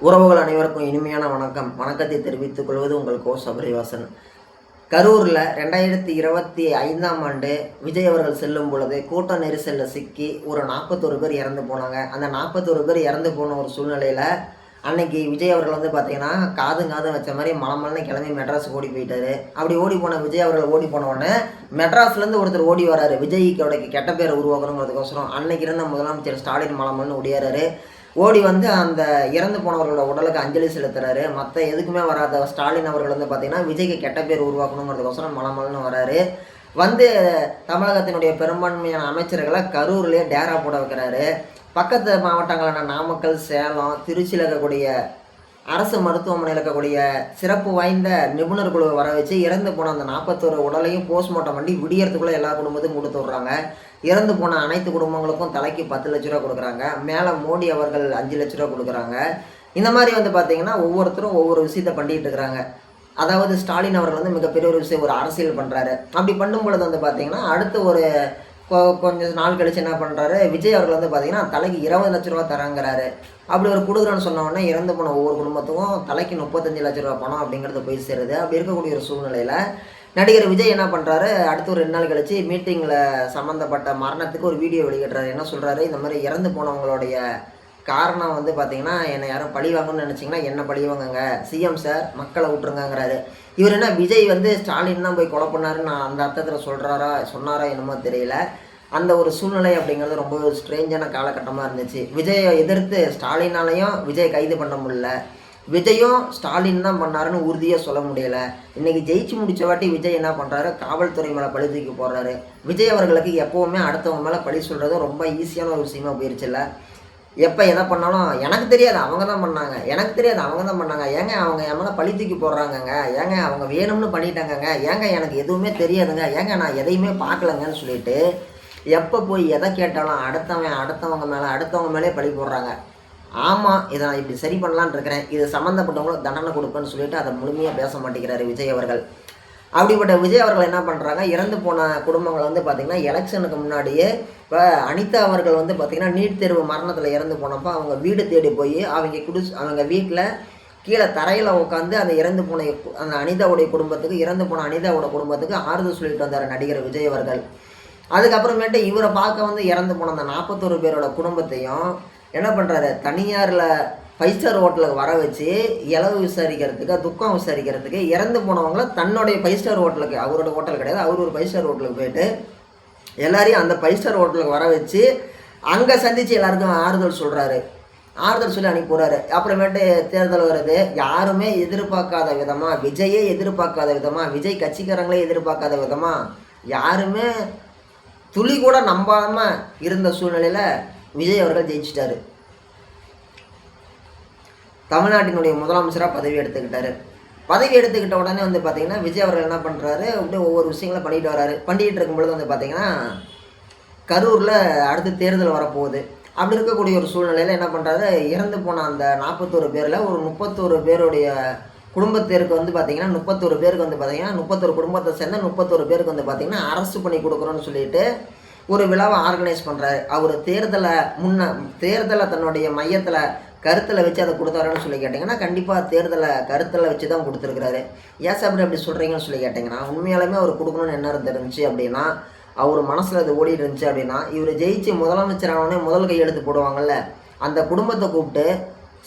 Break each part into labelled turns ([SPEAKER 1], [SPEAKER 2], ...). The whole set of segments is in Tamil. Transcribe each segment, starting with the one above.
[SPEAKER 1] உறவுகள் அனைவருக்கும் இனிமையான வணக்கத்தை தெரிவித்துக் கொள்வது உங்கள் கோ சபரிவாசன். கரூரில் 2025ஆம் ஆண்டு விஜய் அவர்கள் செல்லும் பொழுது கூட்ட நெரிசலில் சிக்கி ஒரு 41 பேர் இறந்து போனாங்க. அந்த 41 பேர் இறந்து போன ஒரு சூழ்நிலையில் அன்னைக்கு விஜய் அவர்கள் பார்த்தீங்கன்னா காதும் வச்ச மாதிரி மலமல்னு கிளம்பி மெட்ராஸுக்கு ஓடி போயிட்டாரு. அப்படி ஓடி போன விஜய் அவர்கள் ஓடி போன உடனே மெட்ராஸ்லேருந்து ஒருத்தர் ஓடி வராரு. விஜய்க்கு கெட்ட பேரை உருவாக்கணுங்கிறதுக்கோசரம் அன்னைக்கு இருந்த முதலமைச்சர் ஸ்டாலின் மலமல்னு ஓடியாரு. ஓடி வந்து அந்த இறந்து போனவர்களோட உடலுக்கு அஞ்சலி செலுத்துறாரு. மற்ற எதுக்குமே வராத ஸ்டாலின் அவர்கள் பார்த்தீங்கன்னா விஜய்க்கு கெட்ட பேர் உருவாக்கணுங்கிறதுக்கோசரம் மலமல்னு வராரு. வந்து தமிழகத்தினுடைய பெரும்பான்மையான அமைச்சர்களை கரூர்லேயே டேரா போட வைக்கிறாரு. பக்கத்து மாவட்டங்களான நாமக்கல், சேலம், திருச்சியில் இருக்கக்கூடிய அரசு மருத்துவமனையில் இருக்கக்கூடிய சிறப்பு வாய்ந்த நிபுணர் குழுவை வர வச்சு இறந்து போன அந்த 41 உடலையும் போஸ்ட்மார்ட்டம் பண்ணி விடியறதுக்குள்ளே எல்லா குடும்பத்துக்கும் கொடுத்து விட்றாங்க. இறந்து போன அனைத்து குடும்பங்களுக்கும் தலைக்கு 10 லட்ச ரூபா கொடுக்குறாங்க. மேலே மோடி அவர்கள் 5 லட்ச ரூபா கொடுக்குறாங்க. இந்த மாதிரி பார்த்தீங்கன்னா ஒவ்வொருத்தரும் ஒவ்வொரு விஷயத்தை பண்ணிகிட்டு இருக்கிறாங்க. அதாவது ஸ்டாலின் அவர்கள் மிகப்பெரிய ஒரு விஷயம் ஒரு அரசியல் பண்ணுறாரு. அப்படி பண்ணும் பொழுது பார்த்தீங்கன்னா அடுத்து ஒரு கொஞ்சம் நாள் கழிச்சு என்ன பண்ணுறாரு, விஜய் அவர்கள் பார்த்தீங்கன்னா தலைக்கு 20 லட்ச ரூபா தராங்கிறாரு. அப்படி ஒரு கொடுக்குறேன்னு சொன்ன உடனே இறந்து போன ஒவ்வொரு குடும்பத்துக்கும் தலைக்கு 35 லட்ச ரூபா பணம் அப்படிங்கிறது போய் சேருது. அப்படி இருக்கக்கூடிய ஒரு சூழ்நிலையில் நடிகர் விஜய் என்ன பண்ணுறாரு, அடுத்து ஒரு 2 நாள் கழிச்சு மீட்டிங்கில் சம்மந்தப்பட்ட மரணத்துக்கு ஒரு வீடியோ வெளியிடுறாரு. என்ன சொல்கிறாரு, இந்த மாதிரி இறந்து போனவங்களுடைய காரணம் பார்த்தீங்கன்னா என்னை யாரும் பழி வாங்கணும்னு நினச்சிங்கன்னா என்ன பழி வாங்குங்க, சிஎம் சார் மக்களை விட்டுருங்கிறாரு. இவர் என்ன விஜய் ஸ்டாலின் தான் போய் கொலை பண்ணாருன்னு நான் அந்த அர்த்தத்தில் சொன்னாரா என்னமோ தெரியல. அந்த ஒரு சூழ்நிலை அப்படிங்கிறது ரொம்ப ஒரு ஸ்ட்ரேஞ்சான காலகட்டமாக இருந்துச்சு. விஜயை எதிர்த்து ஸ்டாலினாலையும் விஜய் கைது பண்ண முடியல, விஜயும் ஸ்டாலின் தான் பண்ணாருன்னு உறுதியாக சொல்ல முடியல. இன்றைக்கி ஜெயிச்சு முடித்த வாட்டி விஜய் என்ன பண்ணுறாரு, காவல்துறை மேலே பழி தூக்கி போடுறாரு. விஜய் அவர்களுக்கு எப்போவுமே அடுத்தவங்க மேலே பழி சொல்கிறது ரொம்ப ஈஸியான ஒரு விஷயமா போயிடுச்சுல்ல. எப்போ எதை பண்ணாலும் எனக்கு தெரியாது அவங்க தான் பண்ணாங்க, எனக்கு தெரியாது அவங்க தான் பண்ணாங்க, ஏங்க அவங்க என் மேலே பழி தூக்கி போடுறாங்கங்க, ஏங்க அவங்க வேணும்னு பண்ணிட்டாங்கங்க, ஏங்க எனக்கு எதுவுமே தெரியாதுங்க, ஏங்க நான் எதையுமே பார்க்கலங்கன்னு சொல்லிட்டு எப்போ போய் எதை கேட்டாலும் அடுத்தவங்க மேலே பழி போடுறாங்க. ஆமாம், இதை நான் இப்படி சரி பண்ணலான்னு இருக்கிறேன், இது சம்மந்தப்பட்டவங்களும் தண்டனை கொடுப்பேன்னு சொல்லிட்டு அதை முழுமையாக பேச மாட்டேங்கிறாரு விஜய் அவர்கள். அப்படிப்பட்ட விஜய் அவர்கள் என்ன பண்ணுறாங்க, இறந்து போன குடும்பங்கள் பார்த்திங்கன்னா எலெக்ஷனுக்கு முன்னாடியே இப்போ அனிதா அவர்கள் பார்த்திங்கன்னா நீட் தேர்வு மரணத்தில் இறந்து போனப்போ அவங்க வீடு தேடி போய் அவங்க வீட்டில் கீழே தரையில் உட்காந்து அந்த இறந்து போன அந்த அனிதாவுடைய குடும்பத்துக்கு அனிதாவோட குடும்பத்துக்கு ஆறுதல் சொல்லிட்டு வந்தார் நடிகர் விஜய் அவர்கள். அதுக்கப்புறமேட்டு இவரை பார்க்க இறந்து போன அந்த 41 பேரோட குடும்பத்தையும் என்ன பண்ணுறாரு, தனியாரில் 5 ஸ்டார் ஹோட்டலுக்கு வர வச்சு இலவு விசாரிக்கிறதுக்கு, துக்கம் விசாரிக்கிறதுக்கு இறந்து போனவங்கள தன்னுடைய 5 ஸ்டார் ஹோட்டலுக்கு, அவரோட ஹோட்டல் கிடையாது, அவர் ஒரு 5 ஸ்டார் ஹோட்டலுக்கு போயிட்டு எல்லாரையும் அந்த 5 ஸ்டார் ஹோட்டலுக்கு வர வச்சு அங்கே சந்தித்து எல்லாருக்கும் ஆறுதல் சொல்கிறாரு. ஆறுதல் சொல்லி அனுப்பி போகிறாரு. அப்புறமேட்டு தேர்தல் வருது. யாருமே எதிர்பார்க்காத விதமாக, விஜயே எதிர்பார்க்காத விதமாக, விஜய் கட்சிக்காரங்களே எதிர்பார்க்காத விதமாக, யாருமே துளி கூட நம்பாமல் இருந்த சூழ்நிலையில் விஜய் அவர்கள் ஜெயிச்சிட்டாரு. தமிழ்நாட்டினுடைய முதலமைச்சராக பதவி எடுத்துக்கிட்ட உடனே பார்த்திங்கன்னா விஜய் அவர்கள் என்ன பண்ணுறாரு, அப்படியே ஒவ்வொரு விஷயங்களும் பண்ணிகிட்டு இருக்கும்பொழுது பார்த்திங்கன்னா கரூரில் அடுத்து தேர்தல் வரப்போகுது. அப்படி இருக்கக்கூடிய ஒரு சூழ்நிலையில் என்ன பண்ணுறாரு, இறந்து போன அந்த 41 பேரில் ஒரு 31 பேருடைய குடும்பத்திற்கு பார்த்திங்கன்னா 31 பேருக்கு பார்த்திங்கன்னா 31 குடும்பத்தை சேர்ந்த 31 பேருக்கு பார்த்திங்கன்னா அரசு பண்ணி கொடுக்குறோன்னு சொல்லிட்டு ஒரு விழாவை ஆர்கனைஸ் பண்ணுறாரு. அவர் தேர்தலை தன்னுடைய மையத்தில் கருத்தில் வச்சு அதை கொடுத்தாருன்னு சொல்லி கேட்டிங்கன்னா கண்டிப்பாக தேர்தலை கருத்தில் வச்சு தான் கொடுத்துருக்குறாரு. ஏன் சார் அப்படி சொல்கிறீங்கன்னு சொல்லி கேட்டிங்கன்னா, உண்மையாலுமே அவர் கொடுக்கணும்னு என்ன இருந்துருந்துச்சு அப்படின்னா, அவர் மனசில் அது ஓடிட்டு இருந்துச்சு அப்படின்னா, இவர் ஜெயிச்சு முதலமைச்சரானே முதல் கையெழுத்து போடுவாங்கள்ல, அந்த குடும்பத்தை கூப்பிட்டு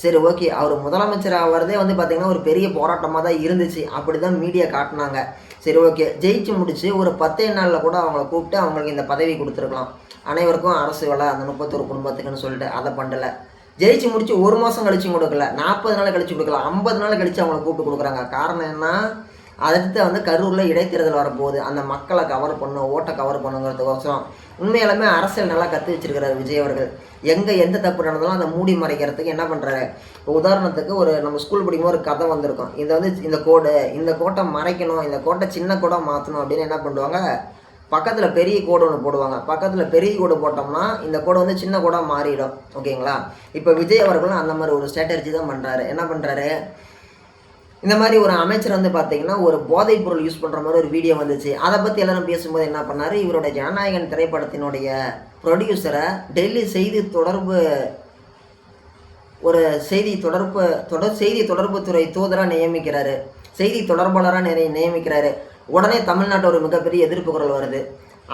[SPEAKER 1] சரி ஓகே அவர் முதலமைச்சராக வரதே பார்த்திங்கன்னா ஒரு பெரிய போராட்டமாக தான் இருந்துச்சு, அப்படி தான் மீடியா காட்டினாங்க. சரி ஓகே ஜெயிச்சு முடிச்சு ஒரு 10 நாளில் கூட அவங்கள கூப்பிட்டு அவங்களுக்கு இந்த பதவி கொடுத்துருக்கலாம், அனைவருக்கும் அரசு வேலை அந்த 31 குடும்பத்துக்குன்னு சொல்லிட்டு அதை பண்ணலை. ஜெயிச்சு முடிச்சு 1 மாதம் கழிச்சும் கொடுக்கல, 40 நாள் கழிச்சு கொடுக்கலாம், 50 நாள் கழிச்சு அவங்கள கூப்பிட்டு கொடுக்குறாங்க. காரணம் என்ன, அடுத்து கரூரில் இடைத்தேர்தல் வரப்போகுது, அந்த மக்களை கவர் பண்ணும், ஓட்டை கவர் பண்ணுங்கிறதுக்கோசரம் உண்மையாலுமே அரசியல் நல்லா கற்று வச்சிருக்கிறார் விஜய் அவர்கள். எந்த தப்பு நடந்தாலும் அதை மூடி மறைக்கிறதுக்கு என்ன பண்ணுறாரு, இப்போ உதாரணத்துக்கு நம்ம ஸ்கூல் படிக்கும்போது ஒரு கதை வந்திருக்கும், இந்த கோட்டை மறைக்கணும், இந்த கோட்டை சின்ன கோடை மாற்றணும் அப்படின்னு என்ன பண்ணுவாங்க, பக்கத்தில் பெரிய கோடு ஒன்று போடுவாங்க. பக்கத்தில் பெரிய கோடு போட்டோம்னா இந்த கோடு சின்ன கோடாக மாறிடும். ஓகேங்களா, இப்போ விஜய் அவர்களும் அந்த மாதிரி ஒரு ஸ்ட்ராட்டஜி தான் பண்ணுறாரு. என்ன பண்ணுறாரு, இந்த மாதிரி ஒரு அமைச்சர் பார்த்தீங்கன்னா ஒரு போதைப் பொருள் யூஸ் பண்ணுற மாதிரி ஒரு வீடியோ வந்துச்சு. அதை பற்றி எல்லாரும் பேசும்போது என்ன பண்ணார், இவருடைய ஜனநாயகன் திரைப்படத்தினுடைய ப்ரொடியூசரை டெல்லி செய்தி தொடர்பு ஒரு செய்தி தொடர்புத்துறை தூதராக நியமிக்கிறாரு, செய்தி தொடர்பாளராக நியமிக்கிறாரு. உடனே தமிழ்நாட்டில் ஒரு மிகப்பெரிய எதிர்ப்பு குரல் வருது.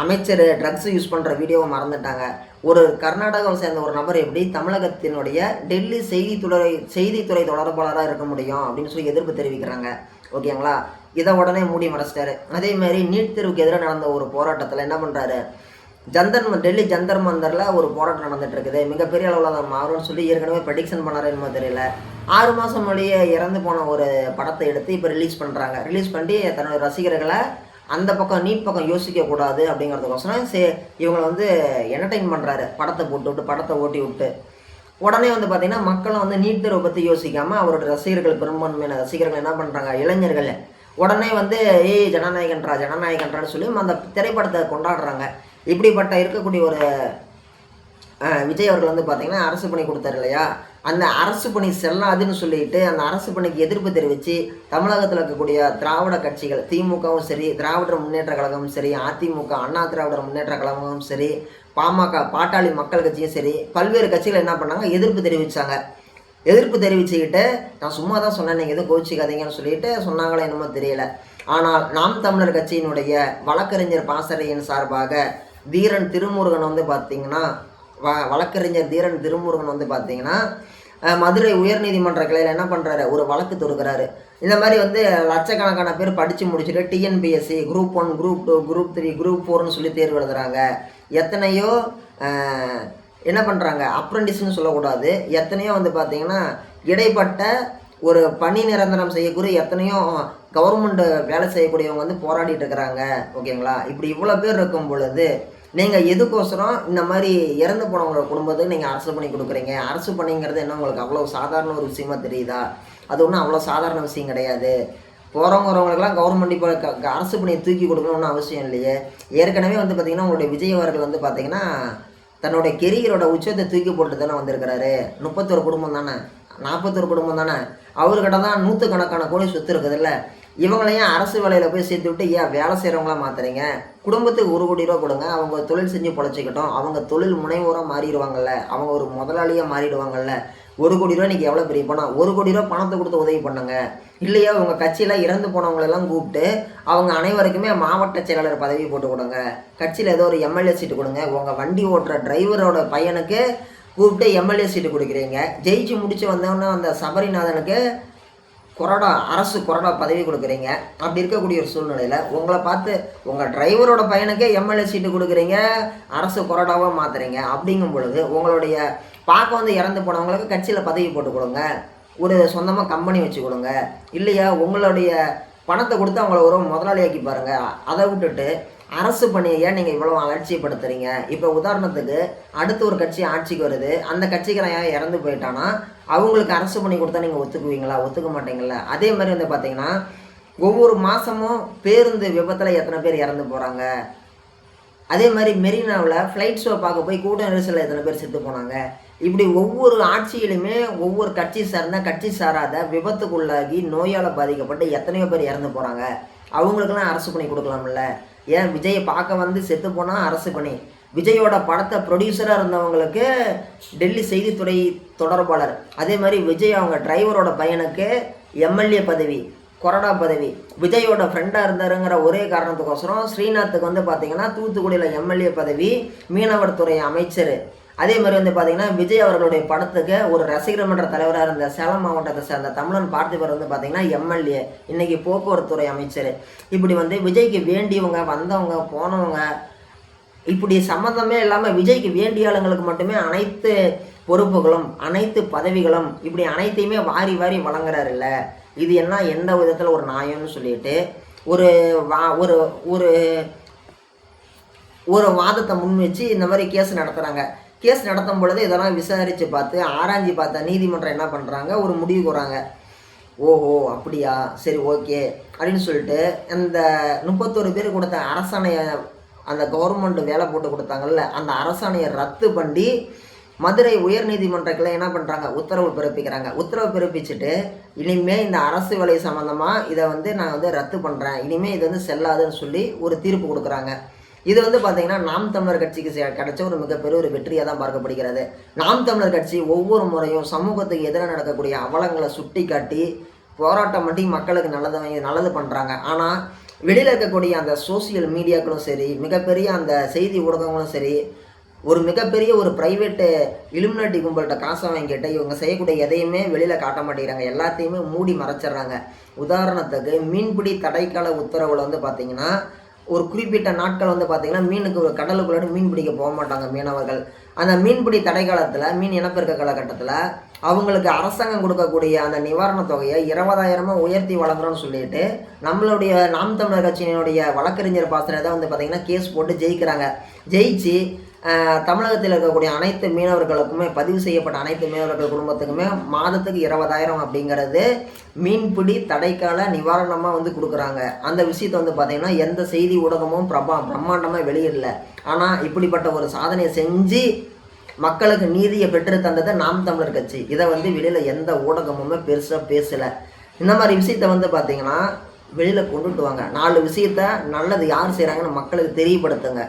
[SPEAKER 1] அமைச்சர் ட்ரக்ஸ் யூஸ் பண்ணுற வீடியோவை மறந்துட்டாங்க. ஒரு கர்நாடகாவை சேர்ந்த ஒரு நபர் எப்படி தமிழகத்தினுடைய டெல்லி செய்தித்துறை தொடர்பாளராக இருக்க முடியும் அப்படின்னு சொல்லி எதிர்ப்பு தெரிவிக்கிறாங்க. ஓகேங்களா? இதை உடனே மூடி மறைச்சிட்டாரு. அதேமாதிரி நீட் தேர்வுக்கு எதிராக நடந்த ஒரு போராட்டத்தில் என்ன பண்ணுறாரு, டெல்லி ஜந்தர் மந்தரில் ஒரு போராட்டம் நடந்துட்டு இருக்குது. மிகப்பெரிய அளவில் அதை மாறும்னு சொல்லி ஏற்கனவே ப்ரெடிக்ஷன் பண்ணாரு என்னமோ தெரியல. 6 மாதம் முன்னாடியே இறந்து போன ஒரு படத்தை எடுத்து இப்போ ரிலீஸ் பண்ணுறாங்க. ரிலீஸ் பண்ணி தன்னோட ரசிகர்களை அந்த பக்கம் நீட் பக்கம் யோசிக்கக்கூடாது அப்படிங்கிறதுக்கோசரம் இவங்களை வந்து என்டர்டெயின் பண்ணுறாரு. படத்தை ஓட்டி விட்டு உடனே வந்து பார்த்திங்கன்னா மக்களும் வந்து நீட் தேர்வை பற்றி யோசிக்காமல் அவரோட ரசிகர்கள், பெரும்பான்மையான ரசிகர்கள் என்ன பண்ணுறாங்க, இளைஞர்கள் உடனே வந்து ஜனநாயகன்றான்னு சொல்லி அந்த திரைப்படத்தை கொண்டாடுறாங்க. இப்படிப்பட்ட இருக்கக்கூடிய ஒரு விஜய் அவர்கள் வந்து பார்த்திங்கன்னா அரசு பணி கொடுத்தாரு இல்லையா, அந்த அரசு பணி செல்லாதுன்னு சொல்லிட்டு அந்த அரசு பணிக்கு எதிர்ப்பு தெரிவித்து தமிழகத்தில் இருக்கக்கூடிய திராவிட கட்சிகள், திமுகவும் சரி, திராவிடர் முன்னேற்ற கழகமும் சரி, அதிமுக அண்ணா திராவிடர் முன்னேற்ற கழகமும் சரி, பாமக பாட்டாளி மக்கள் கட்சியும் சரி, பல்வேறு கட்சிகள் என்ன பண்ணாங்க, எதிர்ப்பு தெரிவித்தாங்க. எதிர்ப்பு தெரிவிச்சுக்கிட்டு நான் சும்மா தான் சொன்னேன், நீங்கள் எதுவும் கோச்சிக்காதீங்கன்னு சொல்லிட்டு சொன்னாங்களே என்னமோ தெரியல. ஆனால் நாம் தமிழர் கட்சியினுடைய வழக்கறிஞர் பாசறையின் சார்பாக தீரன் திருமுருகன் வந்து பார்த்திங்கன்னா வழக்கறிஞர் தீரன் திருமுருகன் வந்து பார்த்திங்கன்னா மதுரை உயர்நீதிமன்ற கிளையில் என்ன பண்ணுறாரு, ஒரு வழக்கு தொடுக்கிறாரு. இந்த மாதிரி வந்து லட்சக்கணக்கான பேர் படித்து முடிச்சுட்டு TNPSC group 1, group 2, group 3, group 4ன்னு சொல்லி தேர்வு எழுதுகிறாங்க. எத்தனையோ என்ன பண்ணுறாங்க, அப்ரெண்டிஸ்ன்னு சொல்லக்கூடாது, எத்தனையோ வந்து பார்த்திங்கன்னா இடைப்பட்ட ஒரு பணி நிரந்தரம் செய்யக்கூடிய எத்தனையோ கவர்மெண்ட் வேலை செய்யக்கூடியவங்க வந்து போராடிட்டு இருக்கிறாங்க. ஓகேங்களா? இப்படி இவ்வளோ பேர் இருக்கும் பொழுது நீங்கள் எதுக்கோசரம் இந்த மாதிரி இறந்து போனவங்களோட குடும்பத்துக்கு நீங்கள் அரசு பணி கொடுக்குறீங்க? அரசு பணிங்கிறது என்ன உங்களுக்கு அவ்வளோ சாதாரண ஒரு விஷயமா தெரியுதா? அது ஒன்றும் அவ்வளோ சாதாரண விஷயம் கிடையாது. போகிறவங்களுக்கெல்லாம் கவர்மெண்ட் இப்போ அரசு பணியை தூக்கி கொடுக்கணும்னு அவசியம் இல்லையே. ஏற்கனவே வந்து பார்த்திங்கன்னா உங்களுடைய விஜய் அவர்கள் வந்து பார்த்திங்கன்னா தன்னுடைய கெரியரோட உச்சத்தை தூக்கி போட்டு தானே வந்திருக்கிறாரு. 31 குடும்பம் தானே, 41 குடும்பம் தானே, அவர்கிட்ட தான் 100கணக்கான கோடி சொத்து இருக்குதுல்ல. இவங்களையும் அரசு வேலையில் போய் சேர்த்து விட்டு ஏன் வேலை செய்கிறவங்களாம் மாற்றுறீங்க? குடும்பத்துக்கு 1 கோடி ரூபா கொடுங்க, அவங்க தொழில் செஞ்சு பொழைச்சிக்கிட்டோம், அவங்க தொழில் முனைவோராக மாறிடுவாங்கல்ல, அவங்க ஒரு முதலாளியாக மாறிடுவாங்கல்ல. 1 கோடி ரூபா இன்றைக்கி எவ்வளோ பெரிய பணம்? 1 கோடி ரூபா பணத்தை கொடுத்து உதவி பண்ணுங்க. இல்லையா உங்கள் கட்சியில் இறந்து போனவங்களெல்லாம் கூப்பிட்டு அவங்க அனைவருக்குமே மாவட்ட செயலாளர் பதவி போட்டு கொடுங்க. கட்சியில் ஏதோ ஒரு எம்எல்ஏ சீட்டு கொடுங்க. உங்கள் வண்டி ஓட்டுற டிரைவரோட பையனுக்கு கூப்பிட்டு எம்எல்ஏ சீட்டு கொடுக்குறீங்க. ஜெயிச்சு முடிச்சு வந்தோன்னா அந்த சபரிநாதனுக்கு அரசு கொறடா பதவி கொடுக்குறீங்க. அப்படி இருக்கக்கூடிய ஒரு சூழ்நிலையில் உங்களை பார்த்து உங்கள் டிரைவரோட பையனுக்கே எம்எல்ஏ சீட்டு கொடுக்குறீங்க, அரசு கொறடாவாக மாற்றுறீங்க. அப்படிங்கும் பொழுது உங்களுடைய பார்க்க வந்து இறந்து போனவங்களுக்கு கட்சியில் பதவி போட்டு கொடுங்க, ஒரு சொந்தமாக கம்பெனி வச்சு கொடுங்க. இல்லையா உங்களுடைய பணத்தை கொடுத்து அவங்கள ஒரு முதலாளியாக்கி பாருங்கள். அதை விட்டுட்டு அரசு பணியை நீங்கள் இவ்வளோ அலட்சியப்படுத்துறீங்க. இப்போ உதாரணத்துக்கு அடுத்த ஒரு கட்சி ஆட்சிக்கு வருது, அந்த கட்சிக்காரன் இறந்து போயிட்டானா அவங்களுக்கு அரசு பணி கொடுத்தா நீங்கள் ஒத்துக்குவீங்களா? ஒத்துக்க மாட்டீங்களா? அதே மாதிரி வந்து பார்த்திங்கன்னா ஒவ்வொரு மாதமும் பேருந்து விபத்தில் எத்தனை பேர் இறந்து போகிறாங்க. அதே மாதிரி மெரினாவில் ஃப்ளைட் ஷோ பார்க்க போய் கூட்ட நெரிசலில் எத்தனை பேர் செத்து போனாங்க. இப்படி ஒவ்வொரு ஆட்சியிலுமே ஒவ்வொரு கட்சி சார்ந்த கட்சி சாராத விபத்துக்குள்ளாகி நோயால் பாதிக்கப்பட்டு எத்தனையோ பேர் இறந்து போகிறாங்க. அவங்களுக்கெல்லாம் அரசு பணி கொடுக்கலாம்ல. ஏன் விஜயை பார்க்க வந்து செத்து போனால் அரசு பணி, விஜயோட படத்தை ப்ரொடியூசராக இருந்தவங்களுக்கு டெல்லி செய்தித்துறை தொடர்பாளர், அதே மாதிரி விஜய் அவங்க டிரைவரோட பையனுக்கு எம்எல்ஏ பதவி, கொறடா பதவி, விஜயோட ஃப்ரெண்டாக இருந்தாருங்கிற ஒரே காரணத்துக்கோசரம் ஸ்ரீநாத்துக்கு வந்து பார்த்திங்கன்னா தூத்துக்குடியில் எம்எல்ஏ பதவி, மீனவர் துறை அமைச்சர். அதே மாதிரி வந்து பார்த்திங்கன்னா விஜய் அவர்களுடைய படத்துக்கு ஒரு ரசிகர் மன்ற தலைவராக இருந்த சேலம் மாவட்டத்தை சேர்ந்த தமிழன் பார்த்திபர் வந்து பார்த்திங்கன்னா எம்எல்ஏ, இன்றைக்கி போக்குவரத்துறை அமைச்சர். இப்படி வந்து விஜய்க்கு வேண்டியவங்க வந்தவங்க போனவங்க இப்படி சம்மந்தமே இல்லாமல் விஜய்க்கு வேண்டிய ஆளுங்களுக்கு மட்டுமே அனைத்து பொறுப்புகளும் அனைத்து பதவிகளும் இப்படி அனைத்தையுமே வாரி வாரி வழங்குறாரு இல்லை. இது என்ன எந்த விதத்தில் ஒரு நியாயம்னு சொல்லிட்டு ஒரு ஒரு வாதத்தை முன் வச்சு இந்த மாதிரி கேஸ் நடத்துகிறாங்க. கேஸ் நடத்தும் பொழுது இதெல்லாம் விசாரித்து பார்த்து ஆராய்ச்சி பார்த்த நீதிமன்றம் என்ன பண்ணுறாங்க, ஒரு முடிவு போகிறாங்க. ஓஹோ அப்படியா, சரி ஓகே அப்படின்னு சொல்லிட்டு அந்த 31 பேர் கொடுத்த அரசாணையை, அந்த கவர்மெண்ட் வேலை போட்டு கொடுத்தாங்கல்ல, அந்த அரசாணையை ரத்து பண்ணி மதுரை உயர்நீதிமன்றத்தில் என்ன பண்ணுறாங்க, உத்தரவு பிறப்பிக்கிறாங்க. உத்தரவு பிறப்பிச்சுட்டு இனிமேல் இந்த அரசு வேலை சம்மந்தமாக இதை வந்து நான் வந்து ரத்து பண்ணுறேன், இனிமேல் இது வந்து செல்லாதுன்னு சொல்லி ஒரு தீர்ப்பு கொடுக்குறாங்க. இது வந்து பார்த்தீங்கன்னா நாம் தமிழர் கட்சிக்கு கிடைச்ச ஒரு மிகப்பெரிய ஒரு வெற்றியாக தான் பார்க்கப்படுகிறது. நாம் தமிழர் கட்சி ஒவ்வொரு முறையும் சமூகத்துக்கு எதிராக நடக்கக்கூடிய அவலங்களை சுட்டி காட்டி போராட்டம் பண்ணி மக்களுக்கு நல்லது பண்ணுறாங்க. ஆனால் வெளியில் இருக்கக்கூடிய அந்த சோசியல் மீடியாக்களும் சரி, மிகப்பெரிய அந்த செய்தி ஊடகங்களும் சரி, ஒரு மிகப்பெரிய ஒரு ப்ரைவேட்டு இலுமினாட்டி கும்பல்கிட்ட காசை வாங்கிட்டு இவங்க செய்யக்கூடிய எதையுமே வெளியில் காட்ட மாட்டேங்கிறாங்க. எல்லாத்தையுமே மூடி மறைச்சிட்றாங்க. உதாரணத்துக்கு மீன்பிடி தடைக்கால உத்தரவில் வந்து பார்த்திங்கன்னா ஒரு குறிப்பிட்ட நாட்கள் வந்து பார்த்திங்கன்னா மீனுக்கு ஒரு கடலுக்குள்ளே மீன் பிடிக்க போக மாட்டாங்க மீனவர்கள். அந்த மீன்பிடி தடை காலத்தில், மீன் இனப்பெருக்க காலகட்டத்தில் அவங்களுக்கு அரசாங்கம் கொடுக்கக்கூடிய அந்த நிவாரணத் தொகையை 20,000 உயர்த்தி வழங்குறோன்னு சொல்லிட்டு நம்மளுடைய நாம் தமிழர் கட்சியினுடைய வழக்கறிஞர் பாசனை தான் வந்து பார்த்திங்கன்னா கேஸ் போட்டு ஜெயிக்கிறாங்க. ஜெயிச்சு தமிழகத்தில் இருக்கக்கூடிய அனைத்து மீனவர்களுக்குமே, பதிவு செய்யப்பட்ட அனைத்து மீனவர்கள் குடும்பத்துக்குமே மாதத்துக்கு 20,000 அப்படிங்கிறது மீன்பிடி தடைக்கால நிவாரணமாக வந்து கொடுக்குறாங்க. அந்த விஷயத்தை வந்து பார்த்திங்கன்னா எந்த செய்தி ஊடகமும் பிரம்மாண்டமாக வெளியிடல. ஆனால் இப்படிப்பட்ட ஒரு சாதனையை செஞ்சு மக்களுக்கு நீதியை பெற்று தந்தது நாம் தமிழர் கட்சி. இதை வந்து வெளியில் எந்த ஊடகமுமே பெருசாக பேசலை. இந்த மாதிரி விஷயத்த வந்து பார்த்திங்கன்னா வெளியில் கொண்டுட்டு வாங்க. 4 விஷயத்த நல்லது யார் செய்கிறாங்கன்னு மக்களுக்கு தெரியப்படுத்துங்க.